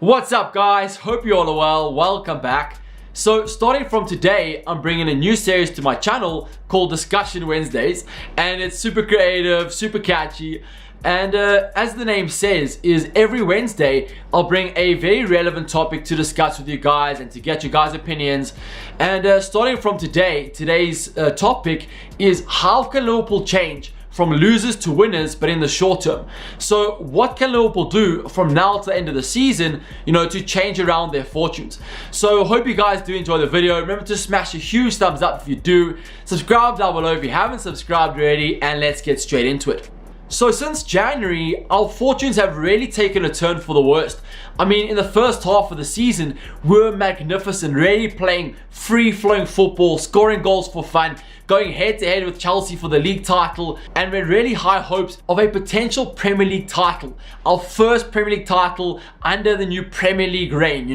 What's up guys, hope you all are well, welcome back. So starting from today, I'm bringing a new series to my channel called Discussion Wednesdays, and it's super creative, super catchy, and as the name says, is every Wednesday I'll bring a very relevant topic to discuss with you guys and to get your guys' opinions. And starting from today, today's topic is how can Liverpool change from losers to winners, but in the short term. So what can Liverpool do from now to the end of the season, to change around their fortunes? So hope you guys do enjoy the video. Remember to smash a huge thumbs up if you do. Subscribe down below if you haven't subscribed already, and let's get straight into it. So since January, our fortunes have really taken a turn for the worst. I mean, in the first half of the season, we were magnificent, really playing free-flowing football, scoring goals for fun, going head-to-head with Chelsea for the league title, and we had really high hopes of a potential Premier League title, our first Premier League title under the new Premier League reign,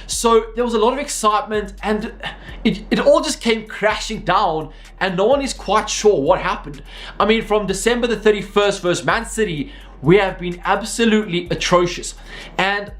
So there was a lot of excitement, and it all just came crashing down, and no one is quite sure what happened. I mean, from December the 31st versus Man City, we have been absolutely atrocious, and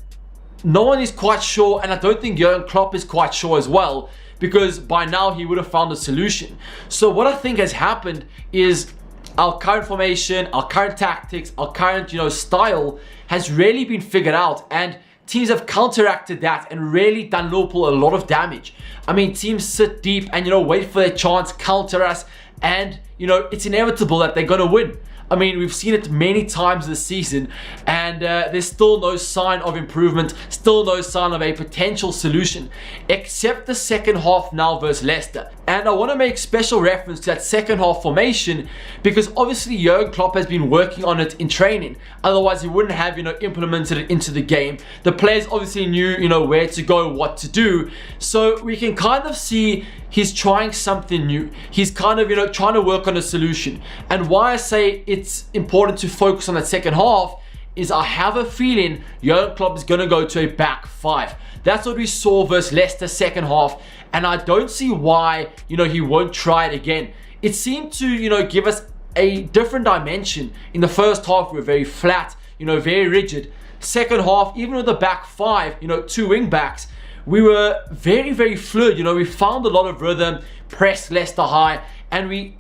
no one is quite sure, and I don't think Jurgen Klopp is quite sure as well, because by now he would have found a solution. So what I think has happened is our current formation, our current tactics, our current style has really been figured out, and teams have counteracted that and really done Liverpool a lot of damage. I mean, teams sit deep and wait for their chance, counter us, and it's inevitable that they're going to win. I mean, we've seen it many times this season, and there's still no sign of improvement, still no sign of a potential solution, except the second half now versus Leicester. And I want to make special reference to that second half formation, because obviously Jurgen Klopp has been working on it in training. Otherwise, he wouldn't have implemented it into the game. The players obviously knew where to go, what to do. So we can kind of see he's trying something new. He's kind of trying to work on a solution. And why I say it's important to focus on that second half is I have a feeling Jurgen Klopp is going to go to a back five. That's what we saw versus Leicester second half, and I don't see why he won't try it again. It seemed to give us a different dimension. In the first half we were very flat, very rigid. Second half, even with the back five, two wing backs, we were very, very fluid. We found a lot of rhythm, pressed Leicester high, and we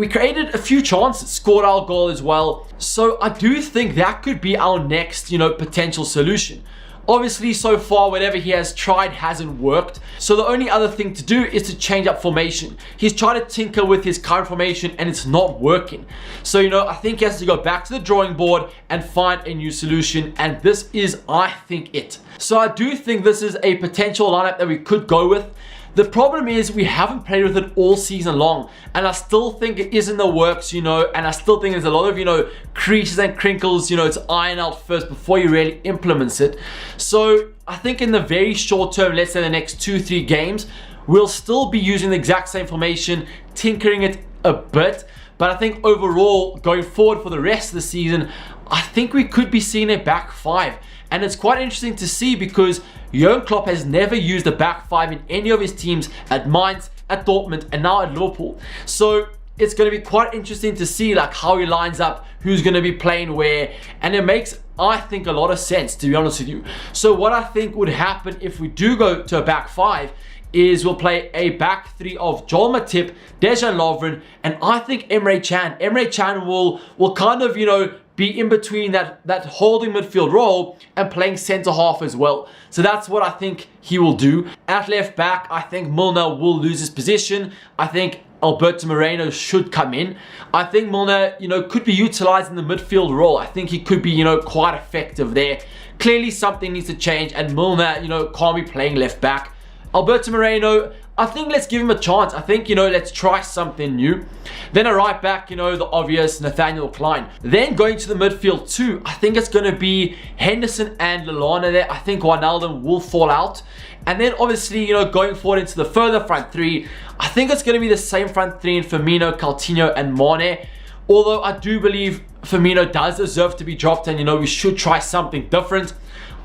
created a few chances, scored our goal as well. So I do think that could be our next potential solution. Obviously, so far, whatever he has tried hasn't worked. So the only other thing to do is to change up formation. He's tried to tinker with his current formation and it's not working. So, I think he has to go back to the drawing board and find a new solution. And this is, I think, it. So I do think this is a potential lineup that we could go with. The problem is we haven't played with it all season long, and I still think it is in the works, and I still think there's a lot of, creases and crinkles, to iron out first before you really implements it. So I think in the very short term, let's say the next 2-3 games, we'll still be using the exact same formation, tinkering it a bit, but I think overall, going forward for the rest of the season, I think we could be seeing a back five. And it's quite interesting to see because Jurgen Klopp has never used a back five in any of his teams at Mainz, at Dortmund, and now at Liverpool. So it's going to be quite interesting to see how he lines up, who's going to be playing where, and it makes, I think, a lot of sense, to be honest with you. So what I think would happen if we do go to a back five is we'll play a back three of Joel Matip, Dejan Lovren, and I think Emre Can. Emre Can will kind of, be in between that holding midfield role and playing centre half as well. So that's what I think he will do. At left back, I think Milner will lose his position. I think Alberto Moreno should come in. I think Milner, could be utilised in the midfield role. I think he could be, quite effective there. Clearly something needs to change, and Milner, can't be playing left back. Alberto Moreno, I think let's give him a chance. I think, let's try something new. Then a right back, the obvious Nathaniel Klein. Then going to the midfield too, I think it's going to be Henderson and Lallana there. I think Wijnaldum will fall out. And then obviously, going forward into the further front three, I think it's going to be the same front three in Firmino, Coutinho and Mane. Although I do believe Firmino does deserve to be dropped, and, we should try something different.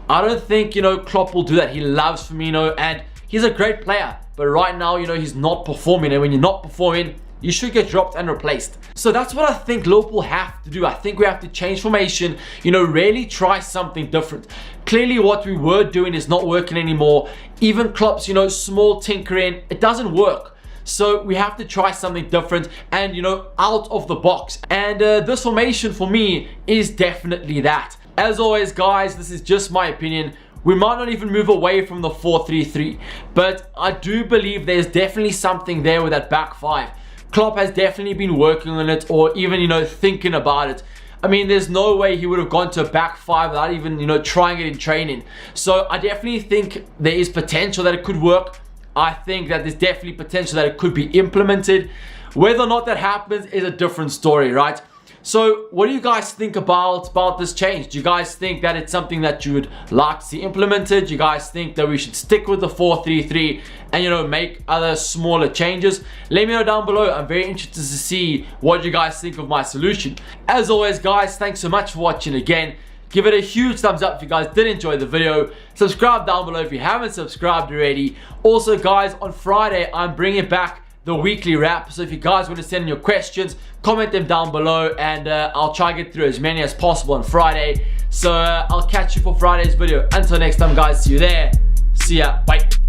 I don't think, Klopp will do that. He loves Firmino and he's a great player. But right now, he's not performing. And when you're not performing, you should get dropped and replaced. So that's what I think Liverpool have to do. I think we have to change formation, you know, really try something different. Clearly what we were doing is not working anymore. Even Klopp's, you know, small tinkering, it doesn't work. So we have to try something different and, you know, out of the box. And this formation for me is definitely that. As always, guys, this is just my opinion. We might not even move away from the 4-3-3, but I do believe there's definitely something there with that back five. Klopp has definitely been working on it, or even, you know, thinking about it. I mean, there's no way he would have gone to a back five without even, you know, trying it in training. So I definitely think there is potential that it could work. I think that there's definitely potential that it could be implemented. Whether or not that happens is a different story, right? So what do you guys think about this change? Do you guys think that it's something that you would like to see implemented? Do you guys think that we should stick with the 4-3-3 and, you know, make other smaller changes? Let me know down below. I'm very interested to see what you guys think of my solution. As always, guys, thanks so much for watching again. Give it a huge thumbs up if you guys did enjoy the video. Subscribe down below if you haven't subscribed already. Also, guys, on Friday, I'm bringing back the weekly wrap. So if you guys want to send in your questions, comment them down below, and I'll try to get through as many as possible on Friday. So I'll catch you for Friday's video. Until next time, guys, see you there. See ya. Bye.